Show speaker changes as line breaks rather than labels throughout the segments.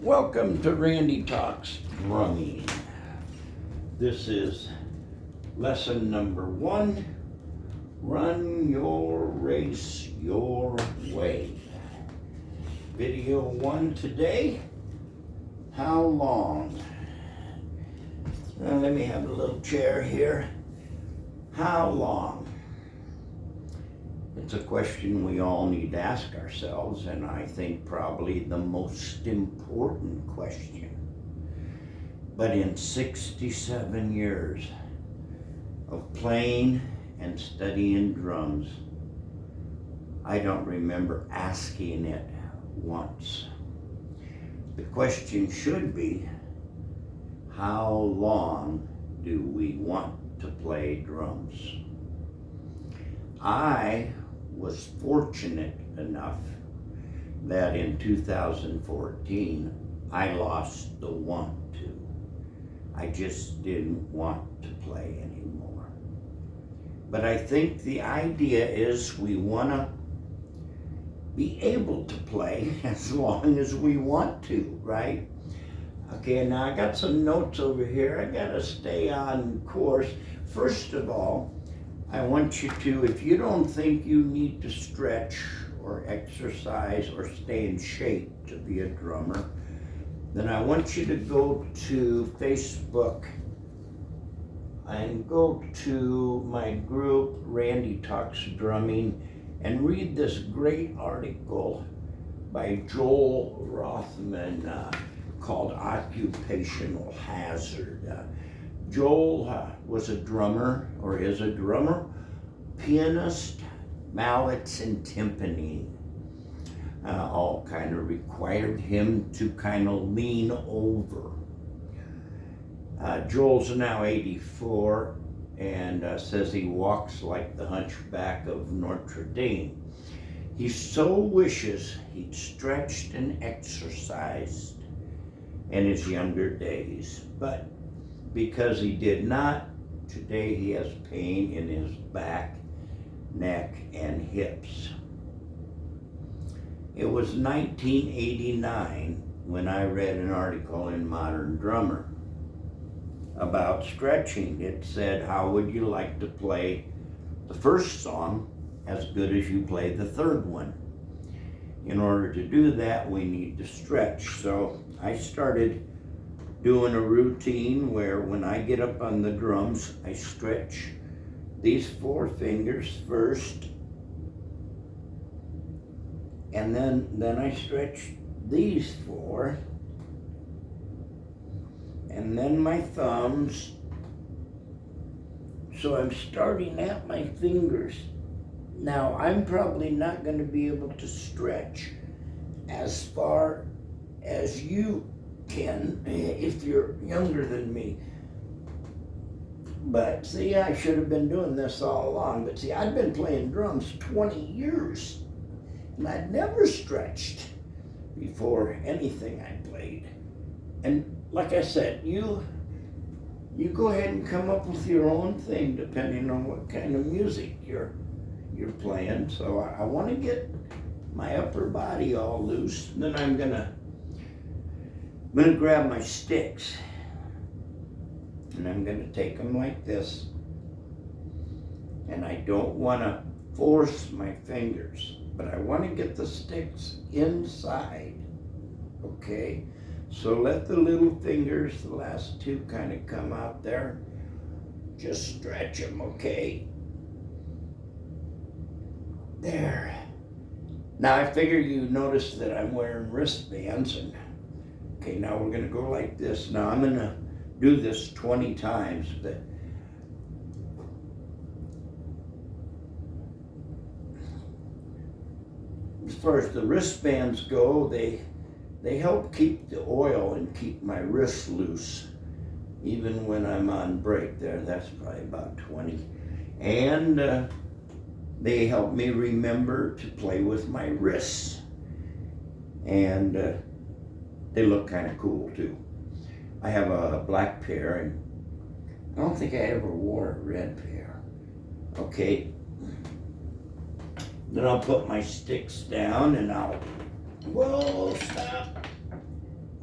Welcome to Randy Talks Drumming. This is lesson number 1. Run your race your way. Video 1 today. How long? Now let me have a little chair here. How long? It's a question we all need to ask ourselves, and I think probably the most important question. But in 67 years of playing and studying drums, I don't remember asking it once. The question should be, how long do we want to play drums? I was fortunate enough that in 2014 I lost the want to. I just didn't want to play anymore. But I think the idea is we want to be able to play as long as we want to, right? Okay, now I got some notes over here. I gotta stay on course. First of all, I want you to, if you don't think you need to stretch or exercise or stay in shape to be a drummer, then I want you to go to Facebook and go to my group, Randy Talks Drumming, and read this great article by Joel Rothman called Occupational Hazard. Joel was a drummer, or is a drummer, pianist, mallets and timpani. All kind of required him to kind of lean over. Joel's now 84 and says he walks like the hunchback of Notre Dame. He so wishes he'd stretched and exercised in his younger days, but because he did not, today he has pain in his back, neck, and hips. It was 1989 when I read an article in Modern Drummer about stretching. It said, how would you like to play the first song as good as you play the third one? In order to do that, we need to stretch. So I started doing a routine where when I get up on the drums, I stretch these 4 fingers first, and then I stretch these 4, and then my thumbs. So I'm starting at my fingers. Now I'm probably not going to be able to stretch as far as you can if you're younger than me. But see, I should have been doing this all along. But see, I've been playing drums 20 years and I'd never stretched before anything I played. And like I said, you go ahead and come up with your own thing depending on what kind of music you're playing. So I want to get my upper body all loose. And then I'm gonna grab my sticks and I'm gonna take them like this. And I don't want to force my fingers, but I want to get the sticks inside. Okay, so let the little fingers, the last 2, kind of come out there. Just stretch them, okay? There. Now I figure you noticed that I'm wearing wristbands, and okay, now we're gonna go like this. Now I'm gonna do this 20 times, but as far as the wristbands go, they help keep the oil and keep my wrists loose, even when I'm on break there. That's probably about 20. And they help me remember to play with my wrists. And they look kind of cool too. I have a black pair, and I don't think I ever wore a red pair. Okay. Then I'll put my sticks down and whoa, stop.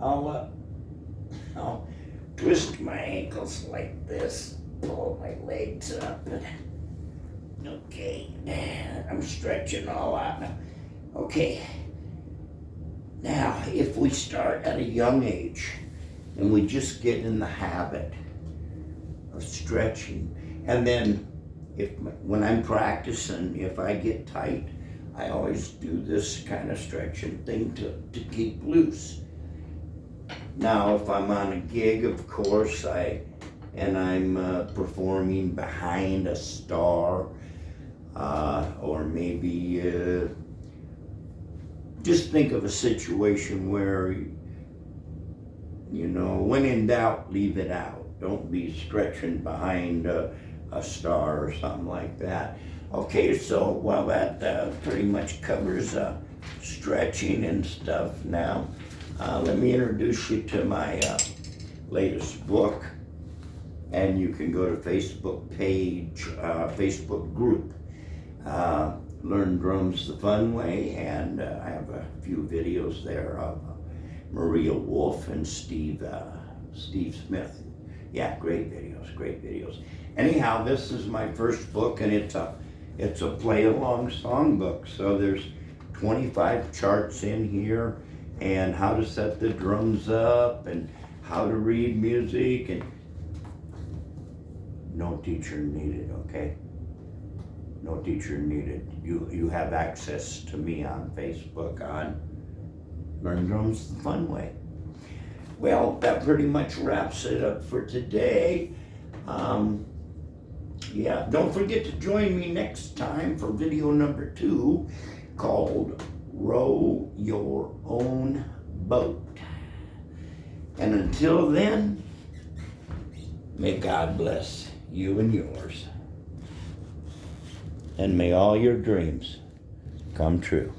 I'll twist my ankles like this, pull my legs up. Okay, I'm stretching all out now. Okay, now if we start at a young age and we just get in the habit of stretching, and then when I'm practicing, if I get tight, I always do this kind of stretching thing to keep loose. Now, if I'm on a gig, of course, I'm performing behind a star, or maybe just think of a situation where, when in doubt, leave it out. Don't be stretching behind a star or something like that. Okay, so while that pretty much covers stretching and stuff now, let me introduce you to my latest book. And you can go to Facebook page, Facebook group, Learn Drums the Fun Way, and I have a few videos there of Maria Wolf and Steve Smith. Yeah, great videos. Anyhow, this is my first book, and it's a play-along songbook. So there's 25 charts in here, and how to set the drums up, and how to read music, and no teacher needed, okay? No teacher needed. You have access to me on Facebook on Learn Drums the Fun Way. Well, that pretty much wraps it up for today. Yeah, don't forget to join me next time for video number 2 called Row Your Own Boat. And until then, may God bless you and yours. And may all your dreams come true.